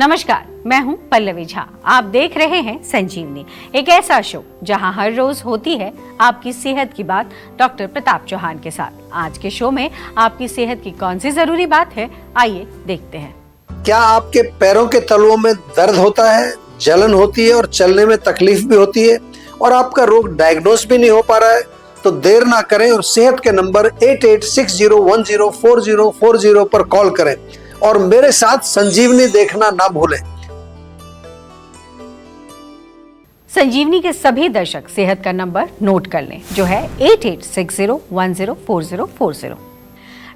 नमस्कार, मैं हूं पल्लवी झा। आप देख रहे हैं संजीवनी, एक ऐसा शो जहां हर रोज होती है आपकी सेहत की बात डॉक्टर प्रताप चौहान के साथ। आज के शो में आपकी सेहत की कौन सी जरूरी बात है, आइए देखते हैं। क्या आपके पैरों के तलवों में दर्द होता है, जलन होती है और चलने में तकलीफ भी होती है और आपका रोग डायग्नोस भी नहीं हो पा रहा है? तो देर ना करें और सेहत के नंबर 8860104040 पर कॉल करें और मेरे साथ संजीवनी देखना ना भूलें। संजीवनी के सभी दर्शक सेहत का नंबर नोट कर लें, जो है 8860104040।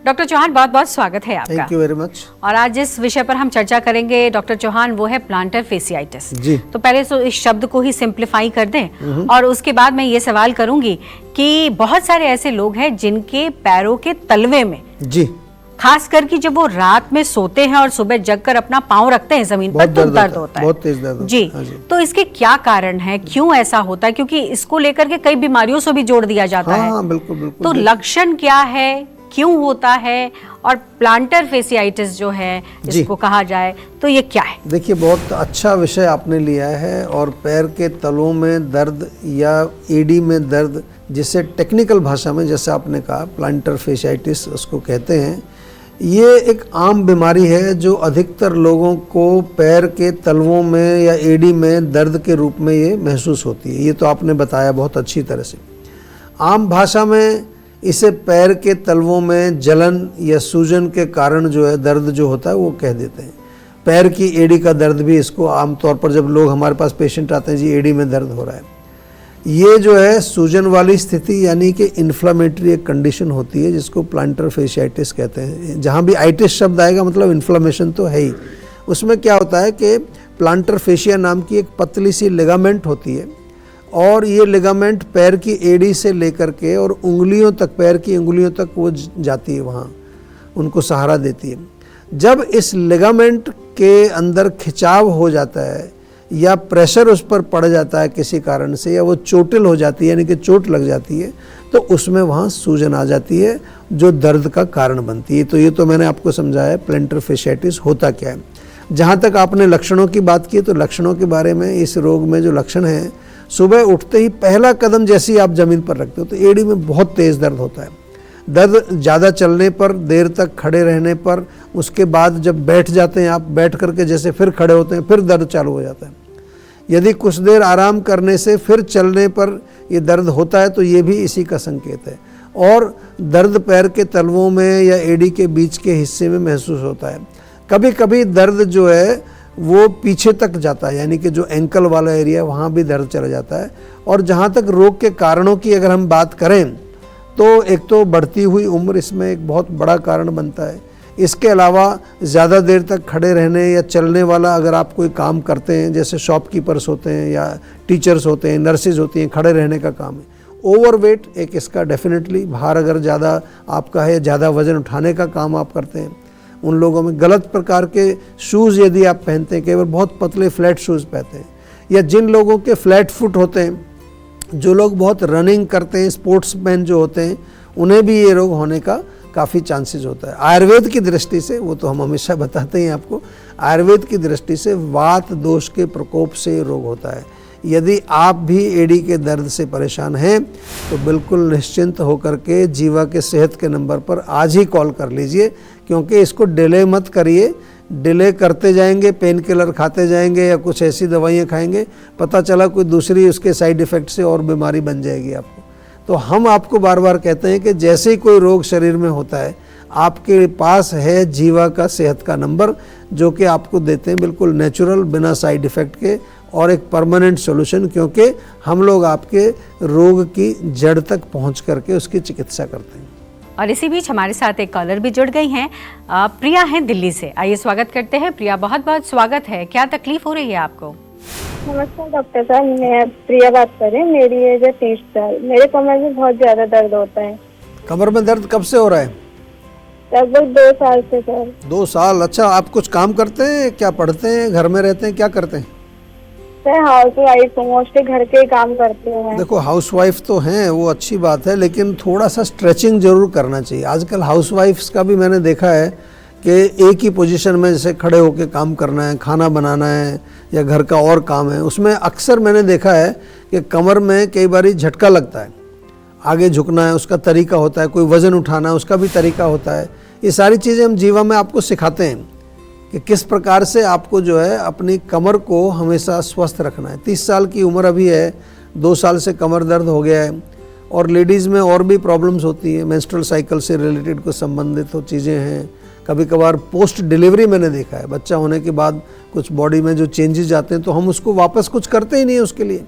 डॉक्टर चौहान, बहुत बहुत स्वागत है आपका। Thank you very much. और आज जिस विषय पर हम चर्चा करेंगे डॉक्टर चौहान, वो है प्लांटर फेसियाइटिस जी। तो पहले तो इस शब्द को ही सिंप्लीफाई कर दें और उसके बाद मैं ये सवाल करूंगी कि बहुत सारे ऐसे लोग हैं जिनके पैरों के तलवे में जी, खास करके जब वो रात में सोते हैं और सुबह जगकर अपना पाँव रखते हैं जमीन पर, तो दर्द होता है, बहुत तेज दर्द जी। तो इसके क्या कारण है, क्यों ऐसा होता है? क्योंकि इसको लेकर के कई बीमारियों से भी जोड़ दिया जाता है। हाँ, बिल्कुल बिल्कुल। तो लक्षण क्या है, क्यों होता है, और प्लांटर फेसियाइटिस जो है इसको कहा जाए तो ये क्या है? देखिए, बहुत अच्छा विषय आपने लिया है। और पैर के तलों में दर्द या एडी में दर्द, जिसे टेक्निकल भाषा में जैसे आपने कहा प्लांटर फेसियाइटिस उसको कहते हैं, ये एक आम बीमारी है जो अधिकतर लोगों को पैर के तलवों में या एडी में दर्द के रूप में ये महसूस होती है। ये तो आपने बताया बहुत अच्छी तरह से। आम भाषा में इसे पैर के तलवों में जलन या सूजन के कारण जो है दर्द जो होता है वो कह देते हैं। पैर की एडी का दर्द भी इसको आमतौर पर जब लोग हमारे पास पेशेंट आते हैं, जी एडी में दर्द हो रहा है, ये जो है सूजन वाली स्थिति यानी कि इन्फ्लामेटरी एक कंडीशन होती है जिसको प्लांटर फेसियाइटिस कहते हैं। जहाँ भी आइटिस शब्द आएगा मतलब इन्फ्लामेशन तो है ही। उसमें क्या होता है कि प्लांटर फेसिया नाम की एक पतली सी लिगामेंट होती है और ये लिगामेंट पैर की एडी से लेकर के और उंगलियों तक, पैर की उंगलियों तक वो जाती है, वहाँ उनको सहारा देती है। जब इस लिगामेंट के अंदर खिंचाव हो जाता है या प्रेशर उस पर पड़ जाता है किसी कारण से, या वो चोटिल हो जाती है यानी कि चोट लग जाती है, तो उसमें वहाँ सूजन आ जाती है जो दर्द का कारण बनती है। तो ये तो मैंने आपको समझाया प्लांटर फेसियाइटिस होता क्या है। जहाँ तक आपने लक्षणों की बात की, तो लक्षणों के बारे में इस रोग में जो लक्षण हैं, सुबह उठते ही पहला कदम जैसे ही आप जमीन पर रखते हो तो एड़ी में बहुत तेज़ दर्द होता है। दर्द ज़्यादा चलने पर, देर तक खड़े रहने पर, उसके बाद जब बैठ जाते हैं आप, बैठ करके जैसे फिर खड़े होते हैं फिर दर्द चालू हो जाता है। यदि कुछ देर आराम करने से फिर चलने पर ये दर्द होता है तो ये भी इसी का संकेत है। और दर्द पैर के तलवों में या एड़ी के बीच के हिस्से में महसूस होता है। कभी कभी दर्द जो है वो पीछे तक जाता है, यानी कि जो एंकल वाला एरिया वहाँ भी दर्द चला जाता है। और जहाँ तक रोग के कारणों की अगर हम बात करें तो एक तो बढ़ती हुई उम्र इसमें एक बहुत बड़ा कारण बनता है। इसके अलावा ज़्यादा देर तक खड़े रहने या चलने वाला अगर आप कोई काम करते हैं, जैसे शॉपकीपर्स होते हैं या टीचर्स होते हैं, नर्सिज होती हैं, खड़े रहने का काम है। ओवरवेट एक इसका डेफिनेटली, भार अगर ज़्यादा आपका है, ज़्यादा वज़न उठाने का काम आप करते हैं, उन लोगों में गलत प्रकार के शूज़ यदि आप पहनते हैं, केवल बहुत पतले फ्लैट शूज़ पहनते हैं, या जिन लोगों के फ्लैट फुट होते हैं, जो लोग बहुत रनिंग करते हैं, स्पोर्ट्समैन जो होते हैं, उन्हें भी ये रोग होने का काफ़ी चांसेस होता है। आयुर्वेद की दृष्टि से, वो तो हम हमेशा बताते हैं आपको, आयुर्वेद की दृष्टि से वात दोष के प्रकोप से ये रोग होता है। यदि आप भी एडी के दर्द से परेशान हैं तो बिल्कुल निश्चिंत होकर के जीवा के सेहत के नंबर पर आज ही कॉल कर लीजिए, क्योंकि इसको डिले मत करिए। डिले करते जाएंगे, पेन किलर खाते जाएंगे या कुछ ऐसी दवाइयाँ खाएंगे, पता चला कोई दूसरी उसके साइड इफ़ेक्ट से और बीमारी बन जाएगी आपको। तो हम आपको बार बार कहते हैं कि जैसे ही कोई रोग शरीर में होता है, आपके पास है जीवा का सेहत का नंबर, जो कि आपको देते हैं बिल्कुल नेचुरल, बिना साइड इफ़ेक्ट के, और एक परमानेंट सॉल्यूशन, क्योंकि हम लोग आपके रोग की जड़ तक पहुंच करके उसकी चिकित्सा करते हैं। और इसी बीच हमारे साथ एक कॉलर भी जुड़ गई हैं, प्रिया हैं दिल्ली से। आइए स्वागत करते हैं। प्रिया, बहुत बहुत स्वागत है। क्या तकलीफ हो रही है आपको? नमस्कार डॉक्टर साहब, मैं प्रिया बात कर रही हूँ। मेरी एज है 30 साल। मेरे कमर में बहुत ज्यादा दर्द होता है। कमर में दर्द कब से हो रहा है? लगभग 2 साल से सर। 2 साल। अच्छा, आप कुछ काम करते हैं, क्या पढ़ते हैं, घर में रहते हैं, क्या करते हैं? सर हाउस वाइफ हूँ, मोस्टली घर के ही काम करती हूँ। देखो, हाउस वाइफ तो हैं, वो अच्छी बात है, लेकिन थोड़ा सा स्ट्रेचिंग जरूर करना चाहिए। आजकल हाउस वाइफ्स का भी मैंने देखा है कि एक ही पोजीशन में जैसे खड़े होकर काम करना है, खाना बनाना है या घर का और काम है, उसमें अक्सर मैंने देखा है कि कमर में कई बार झटका लगता है, आगे झुकना है उसका तरीका होता है, कोई वज़न उठाना है उसका भी तरीका होता है। ये सारी चीज़ें हम जीवा में आपको सिखाते हैं कि किस प्रकार से आपको जो है अपनी कमर को हमेशा स्वस्थ रखना है। 30 साल की उम्र अभी है, 2 साल से कमर दर्द हो गया है, और लेडीज़ में और भी प्रॉब्लम्स होती है, मेंस्ट्रुअल साइकिल से रिलेटेड कुछ संबंधित तो चीज़ें हैं। कभी कभार पोस्ट डिलीवरी मैंने देखा है, बच्चा होने के बाद कुछ बॉडी में जो चेंजेस आते हैं तो हम उसको वापस कुछ करते ही नहीं है उसके लिए।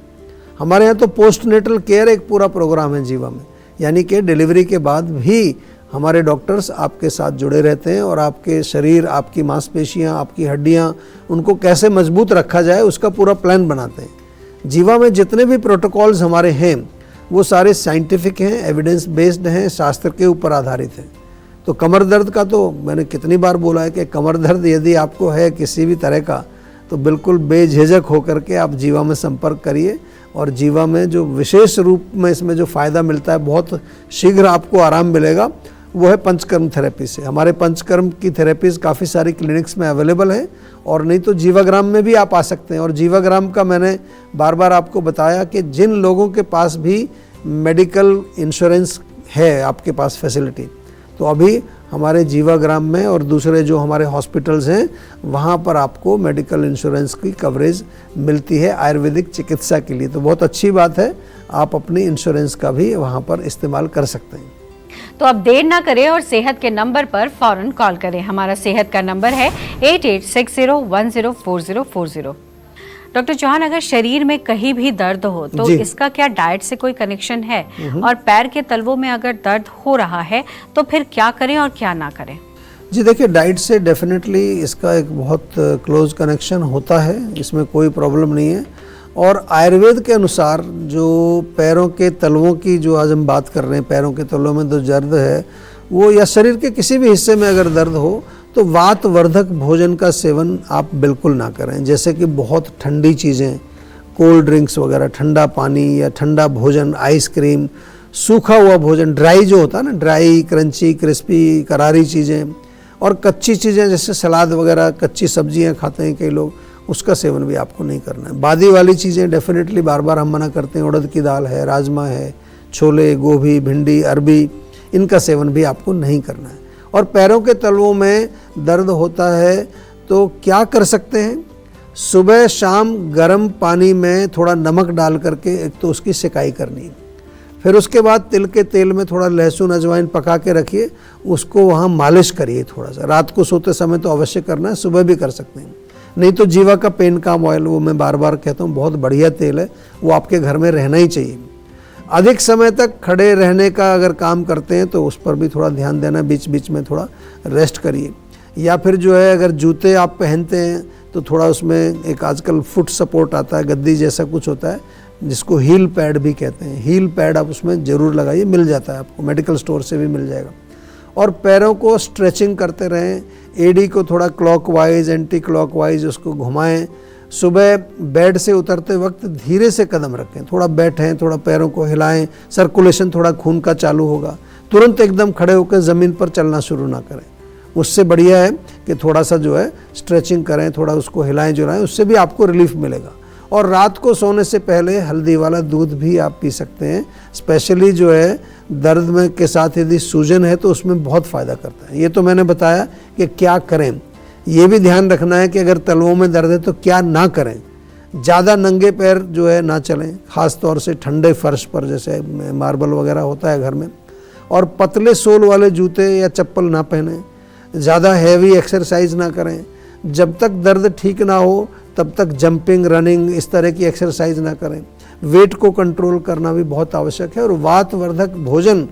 हमारे यहाँ तो पोस्ट नेटल केयर एक पूरा प्रोग्राम है जीवा में, यानी कि डिलीवरी के बाद भी हमारे डॉक्टर्स आपके साथ जुड़े रहते हैं और आपके शरीर, आपकी मांसपेशियाँ, आपकी हड्डियाँ, उनको कैसे मजबूत रखा जाए उसका पूरा प्लान बनाते हैं। जीवा में जितने भी प्रोटोकॉल्स हमारे हैं वो सारे साइंटिफिक हैं, एविडेंस बेस्ड हैं, शास्त्र के ऊपर आधारित हैं। तो कमर दर्द का तो मैंने कितनी बार बोला है कि कमर दर्द यदि आपको है किसी भी तरह का, तो बिल्कुल बेझिझक होकर के आप जीवा में संपर्क करिए, और जीवा में जो विशेष रूप में इसमें जो फ़ायदा मिलता है, बहुत शीघ्र आपको आराम मिलेगा, वो है पंचकर्म थेरेपी से। हमारे पंचकर्म की थेरेपीज़ काफ़ी सारी क्लिनिक्स में अवेलेबल है, और नहीं तो जीवाग्राम में भी आप आ सकते हैं। और जीवाग्राम का मैंने बार बार आपको बताया कि जिन लोगों के पास भी मेडिकल इंश्योरेंस है आपके पास फैसिलिटी, तो अभी हमारे जीवाग्राम में और दूसरे जो हमारे हॉस्पिटल्स हैं वहाँ पर आपको मेडिकल इंश्योरेंस की कवरेज मिलती है आयुर्वेदिक चिकित्सा के लिए। तो बहुत अच्छी बात है, आप अपनी इंश्योरेंस का भी वहाँ पर इस्तेमाल कर सकते हैं। तो अब देर ना करें और सेहत के नंबर पर फौरन कॉल करें। हमारा सेहत का नंबर है 8860104040। डॉक्टर चौहान, अगर शरीर में कहीं भी दर्द हो तो इसका क्या डाइट से कोई कनेक्शन है? और पैर के तलवों में अगर दर्द हो रहा है तो फिर क्या करें और क्या ना करें? जी देखिए, डाइट से डेफिनेटली इसका एक बहुत क्लोज कनेक्शन होता है, इसमें कोई प्रॉब्लम नहीं है। और आयुर्वेद के अनुसार जो पैरों के तलवों की जो आज हम बात कर रहे हैं, पैरों के तलवों में जो दर्द है वो, या शरीर के किसी भी हिस्से में अगर दर्द हो, तो वातवर्धक भोजन का सेवन आप बिल्कुल ना करें। जैसे कि बहुत ठंडी चीज़ें, कोल्ड ड्रिंक्स वगैरह, ठंडा पानी या ठंडा भोजन, आइसक्रीम, सूखा हुआ भोजन, ड्राई जो होता है ना, ड्राई, क्रंची, क्रिस्पी, करारी चीज़ें, और कच्ची चीज़ें जैसे सलाद वगैरह, कच्ची सब्जियां खाते हैं कई लोग, उसका सेवन भी आपको नहीं करना है। बादी वाली चीज़ें डेफिनेटली बार बार हम मना करते हैं, उड़द की दाल है, राजमा है, छोले, गोभी, भिंडी, अरबी, इनका सेवन भी आपको नहीं करना है। और पैरों के तलवों में दर्द होता है तो क्या कर सकते हैं? सुबह शाम गर्म पानी में थोड़ा नमक डाल करके एक तो उसकी सिकाई करनी है, फिर उसके बाद तिल के तेल में थोड़ा लहसुन अजवाइन पका के रखिए, उसको वहाँ मालिश करिए थोड़ा सा। रात को सोते समय तो अवश्य करना है, सुबह भी कर सकते हैं। नहीं तो जीवा का पेन काम ऑयल, वो मैं बार बार कहता हूँ, बहुत बढ़िया तेल है, वो आपके घर में रहना ही चाहिए। अधिक समय तक खड़े रहने का अगर काम करते हैं तो उस पर भी थोड़ा ध्यान देना, बीच बीच में थोड़ा रेस्ट करिए। या फिर जो है, अगर जूते आप पहनते हैं तो थोड़ा उसमें एक आजकल फुट सपोर्ट आता है, गद्दी जैसा कुछ होता है, जिसको हील पैड भी कहते हैं। हील पैड आप उसमें ज़रूर लगाइए, मिल जाता है आपको, मेडिकल स्टोर से भी मिल जाएगा। और पैरों को स्ट्रेचिंग करते रहें, एडी को थोड़ा क्लॉकवाइज, एंटी क्लॉकवाइज उसको घुमाएं। सुबह बेड से उतरते वक्त धीरे से कदम रखें, थोड़ा बैठें, थोड़ा पैरों को हिलाएं, सर्कुलेशन थोड़ा खून का चालू होगा। तुरंत एकदम खड़े होकर ज़मीन पर चलना शुरू ना करें, उससे बढ़िया है कि थोड़ा सा जो है स्ट्रेचिंग करें, थोड़ा उसको हिलाएं जुलाएं, उससे भी आपको रिलीफ मिलेगा। और रात को सोने से पहले हल्दी वाला दूध भी आप पी सकते हैं, स्पेशली जो है दर्द में के साथ यदि सूजन है तो उसमें बहुत फ़ायदा करता है। ये तो मैंने बताया कि क्या करें। ये भी ध्यान रखना है कि अगर तलवों में दर्द है तो क्या ना करें। ज़्यादा नंगे पैर जो है ना चलें, ख़ास तौर से ठंडे फर्श पर, जैसे मार्बल वगैरह होता है घर में। और पतले सोल वाले जूते या चप्पल ना पहने। ज़्यादा हैवी एक्सरसाइज ना करें। जब तक दर्द ठीक ना हो तब तक जंपिंग, रनिंग, इस तरह की एक्सरसाइज ना करें। वेट को कंट्रोल करना भी बहुत आवश्यक है। और वातवर्धक भोजन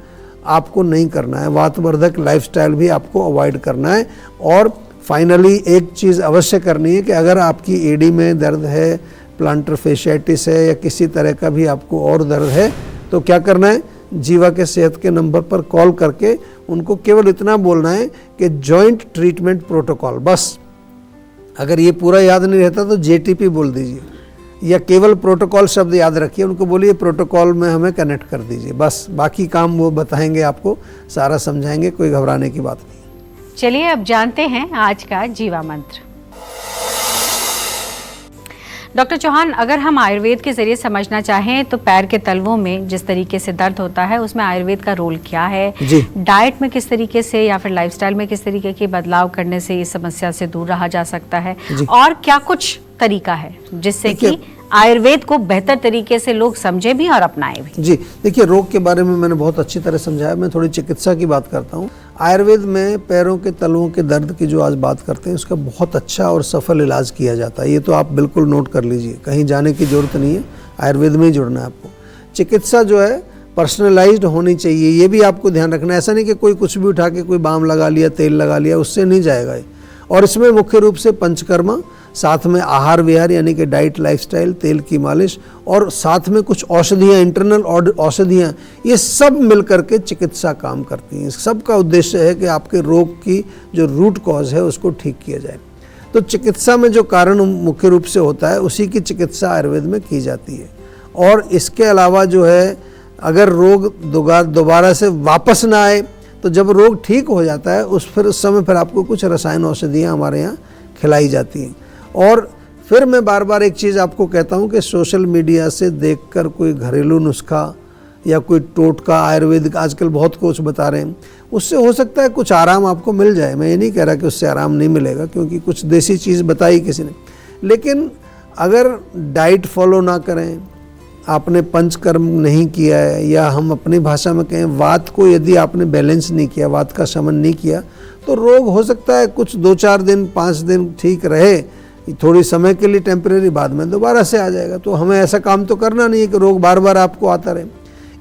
आपको नहीं करना है, वातवर्धक लाइफस्टाइल भी आपको अवॉइड करना है। और फाइनली एक चीज़ अवश्य करनी है कि अगर आपकी एडी में दर्द है, प्लांटर फेशियाइटिस है, या किसी तरह का भी आपको और दर्द है, तो क्या करना है? जीवा के सेहत के नंबर पर कॉल करके उनको केवल इतना बोलना है कि जॉइंट ट्रीटमेंट प्रोटोकॉल, बस। अगर ये पूरा याद नहीं रहता तो JTP बोल दीजिए, या केवल प्रोटोकॉल शब्द याद रखिए, उनको बोलिए प्रोटोकॉल में हमें कनेक्ट कर दीजिए, बस। बाकी काम वो बताएंगे, आपको सारा समझाएंगे, कोई घबराने की बात नहीं। चलिए अब जानते हैं आज का जीवा मंत्र। डॉक्टर चौहान, अगर हम आयुर्वेद के जरिए समझना चाहें तो पैर के तलवों में जिस तरीके से दर्द होता है उसमें आयुर्वेद का रोल क्या है? जी। डाइट में किस तरीके से या फिर लाइफस्टाइल में किस तरीके के बदलाव करने से इस समस्या से दूर रहा जा सकता है? और क्या कुछ तरीका है जिससे कि आयुर्वेद को बेहतर तरीके से लोग समझे भी और अपनाएं भी? जी, देखिए, रोग के बारे में मैंने बहुत अच्छी तरह समझाया। मैं थोड़ी चिकित्सा की बात करता हूँ। आयुर्वेद में पैरों के तलवों के दर्द की जो आज बात करते हैं, उसका बहुत अच्छा और सफल इलाज किया जाता है। ये तो आप बिल्कुल नोट कर लीजिए, कहीं जाने की जरूरत नहीं है, आयुर्वेद में ही जुड़ना है आपको। चिकित्सा जो है पर्सनलाइज्ड होनी चाहिए, ये भी आपको ध्यान रखना है। ऐसा नहीं कि कोई कुछ भी उठा के कोई बाम लगा लिया, तेल लगा लिया, उससे नहीं जाएगा ये। और इसमें मुख्य रूप से पंचकर्मा, साथ में आहार विहार यानी कि डाइट, लाइफस्टाइल, तेल की मालिश और साथ में कुछ औषधियाँ, इंटरनल औषधियाँ, ये सब मिलकर के चिकित्सा काम करती हैं। सबका उद्देश्य है कि आपके रोग की जो रूट कॉज है उसको ठीक किया जाए। तो चिकित्सा में जो कारण मुख्य रूप से होता है उसी की चिकित्सा आयुर्वेद में की जाती है। और इसके अलावा जो है, अगर रोग दोबारा से वापस ना आए तो जब रोग ठीक हो जाता है उस समय फिर आपको कुछ रसायन औषधियाँ हमारे यहाँ खिलाई जाती हैं। और फिर मैं बार बार एक चीज़ आपको कहता हूँ कि सोशल मीडिया से देखकर कोई घरेलू नुस्खा या कोई टोटका आयुर्वेदिक आजकल बहुत कुछ बता रहे हैं, उससे हो सकता है कुछ आराम आपको मिल जाए। मैं ये नहीं कह रहा कि उससे आराम नहीं मिलेगा, क्योंकि कुछ देसी चीज़ बताई किसी ने। लेकिन अगर डाइट फॉलो ना करें, आपने पंचकर्म नहीं किया है, या हम अपनी भाषा में कहें वात को यदि आपने बैलेंस नहीं किया, वात का शमन नहीं किया, तो रोग हो सकता है कुछ 2-4 दिन 5 दिन ठीक रहे, थोड़ी समय के लिए टेम्परेरी, बाद में दोबारा से आ जाएगा। तो हमें ऐसा काम तो करना नहीं है कि रोग बार बार आपको आता रहे।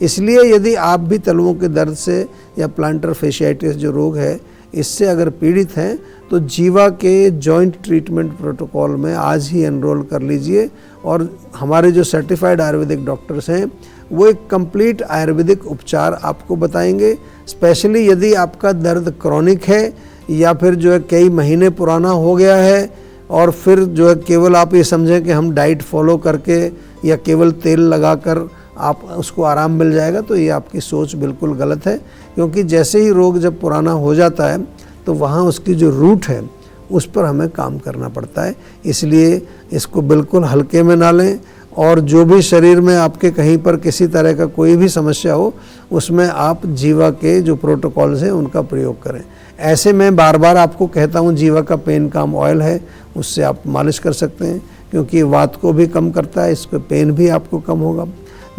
इसलिए यदि आप भी तलवों के दर्द से या प्लांटर फेशियाइटिस जो रोग है इससे अगर पीड़ित हैं तो जीवा के जॉइंट ट्रीटमेंट प्रोटोकॉल में आज ही एनरोल कर लीजिए। और हमारे जो सर्टिफाइड आयुर्वेदिक डॉक्टर्स हैं वो एक कंप्लीट आयुर्वेदिक उपचार आपको बताएंगे। स्पेशली यदि आपका दर्द क्रॉनिक है या फिर जो है कई महीने पुराना हो गया है, और फिर जो है केवल आप ये समझें कि हम डाइट फॉलो करके या केवल तेल लगाकर आप उसको आराम मिल जाएगा, तो ये आपकी सोच बिल्कुल गलत है। क्योंकि जैसे ही रोग जब पुराना हो जाता है तो वहाँ उसकी जो रूट है उस पर हमें काम करना पड़ता है। इसलिए इसको बिल्कुल हल्के में ना लें, और जो भी शरीर में आपके कहीं पर किसी तरह का कोई भी समस्या हो उसमें आप जीवा के जो प्रोटोकॉल्स हैं उनका प्रयोग करें। ऐसे में बार बार आपको कहता हूँ, जीवा का पेन काम ऑयल है, उससे आप मालिश कर सकते हैं, क्योंकि वात को भी कम करता है, इसको पेन भी आपको कम होगा।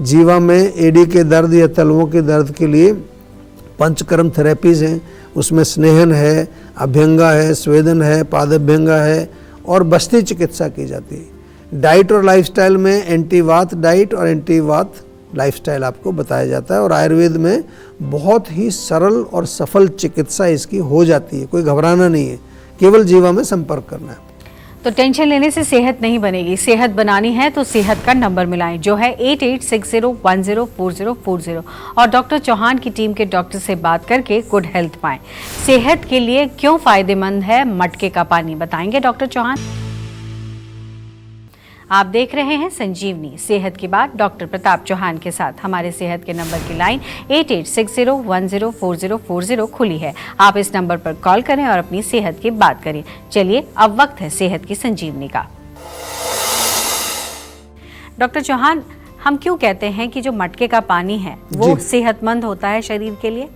जीवा में एडी के दर्द या तलवों के दर्द के लिए पंचकर्म थेरेपीज़ हैं, उसमें स्नेहन है, अभ्यंगा है, स्वेदन है, पादभ्यंगा है और बस्ती चिकित्सा की जाती है। डाइट और लाइफस्टाइल में एंटीवात डाइट और एंटीवात लाइफस्टाइल आपको बताया जाता है। और आयुर्वेद में बहुत ही सरल और सफल चिकित्सा इसकी हो जाती है, कोई घबराना नहीं है, केवल जीवा में संपर्क करना है। तो टेंशन लेने से सेहत नहीं बनेगी, सेहत बनानी है तो सेहत का नंबर मिलाएं जो है 8860104040 और डॉक्टर चौहान की टीम के डॉक्टर से बात करके गुड हेल्थ पाएं। सेहत के लिए क्यों फायदेमंद है मटके का पानी, बताएंगे डॉक्टर चौहान। आप देख रहे हैं संजीवनी, सेहत की बात डॉक्टर प्रताप चौहान के साथ। हमारे सेहत के नंबर की लाइन 8860104040 खुली है। आप इस नंबर पर कॉल करें और अपनी सेहत की बात करें। चलिए अब वक्त है सेहत की संजीवनी का। डॉक्टर चौहान, हम क्यों कहते हैं कि जो मटके का पानी है वो सेहतमंद होता है शरीर के लिए?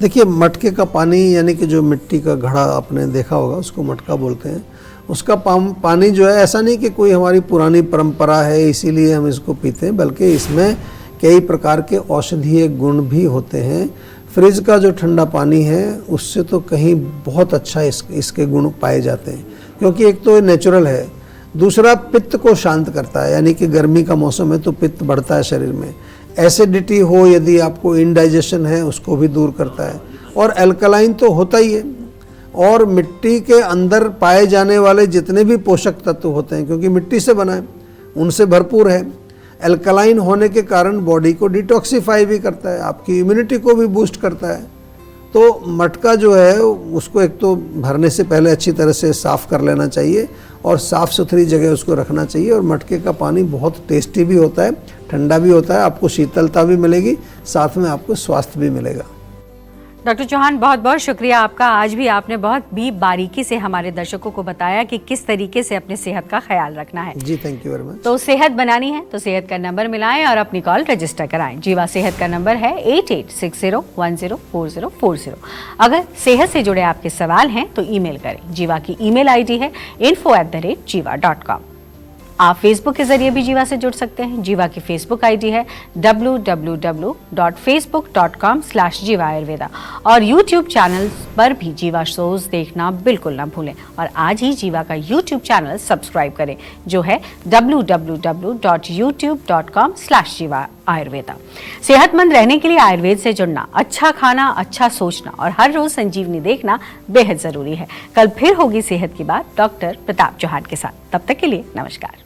देखिए, मटके का पानी यानी कि जो मिट्टी का घड़ा आपने देखा होगा उसको मटका बोलते हैं। उसका पानी जो है, ऐसा नहीं कि कोई हमारी पुरानी परंपरा है इसीलिए हम इसको पीते हैं, बल्कि इसमें कई प्रकार के औषधीय गुण भी होते हैं। फ्रिज का जो ठंडा पानी है उससे तो कहीं बहुत अच्छा इसके गुण पाए जाते हैं, क्योंकि एक तो नेचुरल है, दूसरा पित्त को शांत करता है, यानी कि गर्मी का मौसम है तो पित्त बढ़ता है शरीर में। एसिडिटी हो, यदि आपको इंडाइजेशन है, उसको भी दूर करता है। और एल्कलाइन तो होता ही है। और मिट्टी के अंदर पाए जाने वाले जितने भी पोषक तत्व होते हैं, क्योंकि मिट्टी से बना है, उनसे भरपूर है। एल्कलाइन होने के कारण बॉडी को डिटॉक्सिफाई भी करता है, आपकी इम्यूनिटी को भी बूस्ट करता है। तो मटका जो है उसको एक तो भरने से पहले अच्छी तरह से साफ़ कर लेना चाहिए और साफ़ सुथरी जगह उसको रखना चाहिए। और मटके का पानी बहुत टेस्टी भी होता है, ठंडा भी होता है, आपको शीतलता भी मिलेगी, साथ में आपको स्वास्थ्य भी मिलेगा। डॉक्टर चौहान, बहुत बहुत शुक्रिया आपका। आज भी आपने बहुत भी बारीकी से हमारे दर्शकों को बताया कि किस तरीके से अपने सेहत का ख्याल रखना है। जी, थैंक यू वेरी मच। तो सेहत बनानी है तो सेहत का नंबर मिलाएं और अपनी कॉल रजिस्टर कराएं। जीवा सेहत का नंबर है 8860104040। अगर सेहत से जुड़े आपके सवाल हैं तो ईमेल करें। जीवा की ईमेल आईडी है info@jiva.com। आप फेसबुक के जरिए भी जीवा से जुड़ सकते हैं। जीवा की फेसबुक आईडी है www.facebook.com/जीवा आयुर्वेदा और यूट्यूब चैनल पर भी जीवा शोज देखना बिल्कुल ना भूलें। और आज ही जीवा का यूट्यूब चैनल सब्सक्राइब करें जो है www.youtube.com/जीवा आयुर्वेदा। सेहतमंद रहने के लिए आयुर्वेद से जुड़ना, अच्छा खाना, अच्छा सोचना और हर रोज संजीवनी देखना बेहद जरूरी है। कल फिर होगी सेहत की बात डॉक्टर प्रताप चौहान के साथ। तब तक के लिए नमस्कार।